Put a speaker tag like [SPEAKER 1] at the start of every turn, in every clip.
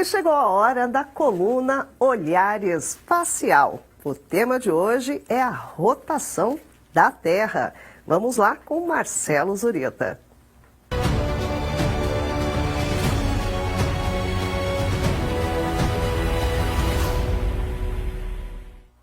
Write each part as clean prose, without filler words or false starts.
[SPEAKER 1] E chegou a hora da coluna Olhar Espacial. O tema de hoje é a rotação da Terra. Vamos lá com Marcelo Zurita.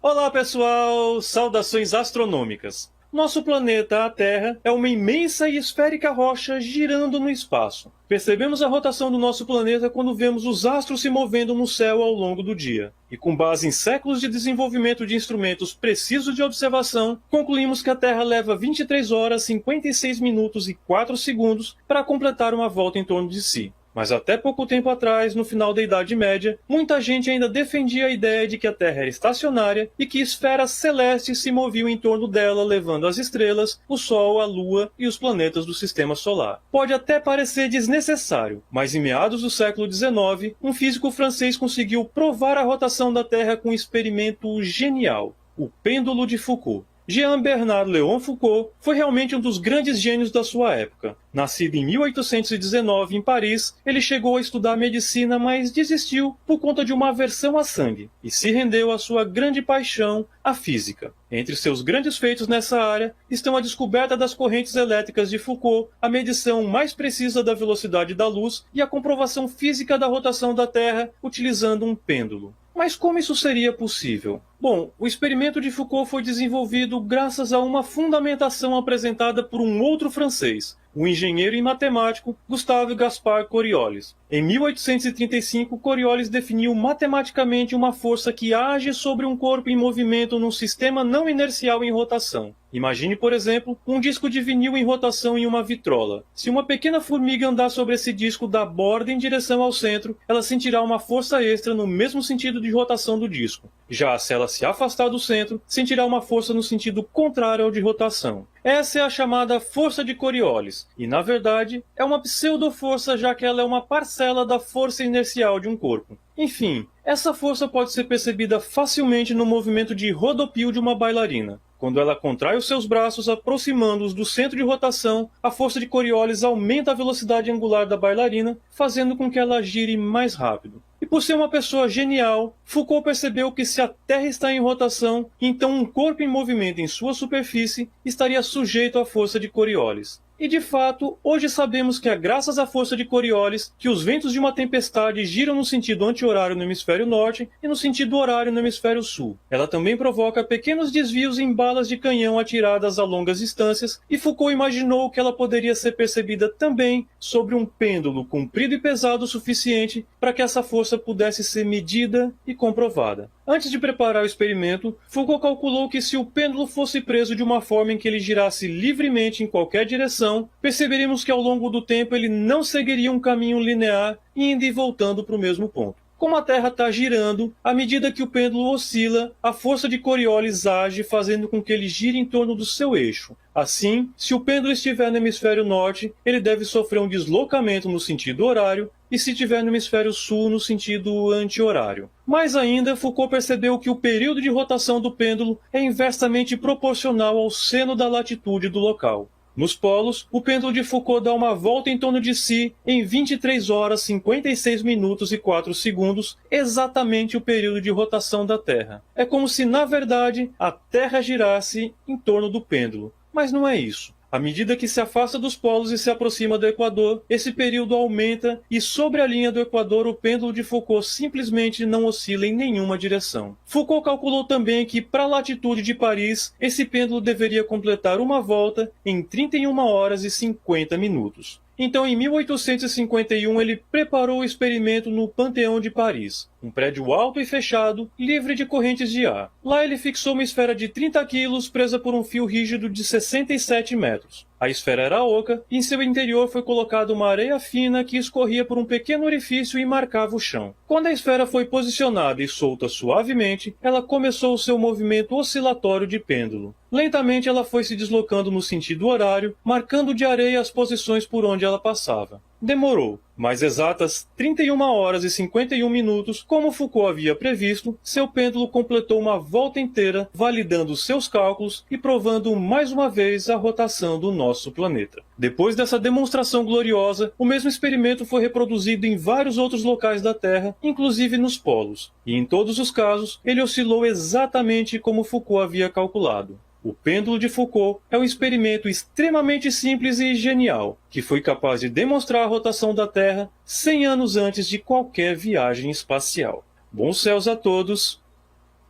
[SPEAKER 2] Olá pessoal, saudações astronômicas. Nosso planeta, a Terra, é uma imensa e esférica rocha girando no espaço. Percebemos a rotação do nosso planeta quando vemos os astros se movendo no céu ao longo do dia. E com base em séculos de desenvolvimento de instrumentos precisos de observação, concluímos que a Terra leva 23 horas, 56 minutos e 4 segundos para completar uma volta em torno de si. Mas até pouco tempo atrás, no final da Idade Média, muita gente ainda defendia a ideia de que a Terra era estacionária e que esferas celestes se moviam em torno dela, levando as estrelas, o Sol, a Lua e os planetas do Sistema Solar. Pode até parecer desnecessário, mas em meados do século XIX, um físico francês conseguiu provar a rotação da Terra com um experimento genial, o pêndulo de Foucault. Jean-Bernard Léon Foucault foi realmente um dos grandes gênios da sua época. Nascido em 1819 em Paris, ele chegou a estudar medicina, mas desistiu por conta de uma aversão a sangue e se rendeu à sua grande paixão, a física. Entre seus grandes feitos nessa área estão a descoberta das correntes elétricas de Foucault, a medição mais precisa da velocidade da luz e a comprovação física da rotação da Terra utilizando um pêndulo. Mas como isso seria possível? Bom, o experimento de Foucault foi desenvolvido graças a uma fundamentação apresentada por um outro francês, o engenheiro e matemático Gustave Gaspard Coriolis. Em 1835, Coriolis definiu matematicamente uma força que age sobre um corpo em movimento num sistema não inercial em rotação. Imagine, por exemplo, um disco de vinil em rotação em uma vitrola. Se uma pequena formiga andar sobre esse disco da borda em direção ao centro, ela sentirá uma força extra no mesmo sentido de rotação do disco. Já se ela se afastar do centro, sentirá uma força no sentido contrário ao de rotação. Essa é a chamada força de Coriolis, e na verdade é uma pseudo-força, já que ela é uma parcela da força inercial de um corpo. Enfim, essa força pode ser percebida facilmente no movimento de rodopio de uma bailarina. Quando ela contrai os seus braços, aproximando-os do centro de rotação, a força de Coriolis aumenta a velocidade angular da bailarina, fazendo com que ela gire mais rápido. E por ser uma pessoa genial, Foucault percebeu que se a Terra está em rotação, então um corpo em movimento em sua superfície estaria sujeito à força de Coriolis. E de fato, hoje sabemos que é graças à força de Coriolis que os ventos de uma tempestade giram no sentido anti-horário no hemisfério norte e no sentido horário no hemisfério sul. Ela também provoca pequenos desvios em balas de canhão atiradas a longas distâncias, e Foucault imaginou que ela poderia ser percebida também sobre um pêndulo comprido e pesado o suficiente para que essa força pudesse ser medida e comprovada. Antes de preparar o experimento, Foucault calculou que se o pêndulo fosse preso de uma forma em que ele girasse livremente em qualquer direção, perceberíamos que ao longo do tempo ele não seguiria um caminho linear, indo e voltando para o mesmo ponto. Como a Terra está girando, à medida que o pêndulo oscila, a força de Coriolis age, fazendo com que ele gire em torno do seu eixo. Assim, se o pêndulo estiver no hemisfério norte, ele deve sofrer um deslocamento no sentido horário, e se estiver no hemisfério sul, no sentido anti-horário. Mais ainda, Foucault percebeu que o período de rotação do pêndulo é inversamente proporcional ao seno da latitude do local. Nos polos, o pêndulo de Foucault dá uma volta em torno de si em 23 horas, 56 minutos e 4 segundos, exatamente o período de rotação da Terra. É como se, na verdade, a Terra girasse em torno do pêndulo. Mas não é isso. À medida que se afasta dos polos e se aproxima do Equador, esse período aumenta e sobre a linha do Equador o pêndulo de Foucault simplesmente não oscila em nenhuma direção. Foucault calculou também que para a latitude de Paris, esse pêndulo deveria completar uma volta em 31 horas e 50 minutos. Então, em 1851, ele preparou o experimento no Panteão de Paris, um prédio alto e fechado, livre de correntes de ar. Lá ele fixou uma esfera de 30 quilos presa por um fio rígido de 67 metros. A esfera era oca e em seu interior foi colocada uma areia fina que escorria por um pequeno orifício e marcava o chão. Quando a esfera foi posicionada e solta suavemente, ela começou o seu movimento oscilatório de pêndulo. Lentamente ela foi se deslocando no sentido horário, marcando de areia as posições por onde ela passava. Demorou, Mais exatas 31 horas e 51 minutos, como Foucault havia previsto, seu pêndulo completou uma volta inteira, validando seus cálculos e provando mais uma vez a rotação do nosso planeta. Depois dessa demonstração gloriosa, o mesmo experimento foi reproduzido em vários outros locais da Terra, inclusive nos polos, e em todos os casos, ele oscilou exatamente como Foucault havia calculado. O pêndulo de Foucault é um experimento extremamente simples e genial, que foi capaz de demonstrar a rotação da Terra 100 anos antes de qualquer viagem espacial. Bons céus a todos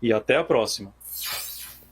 [SPEAKER 2] e até a próxima!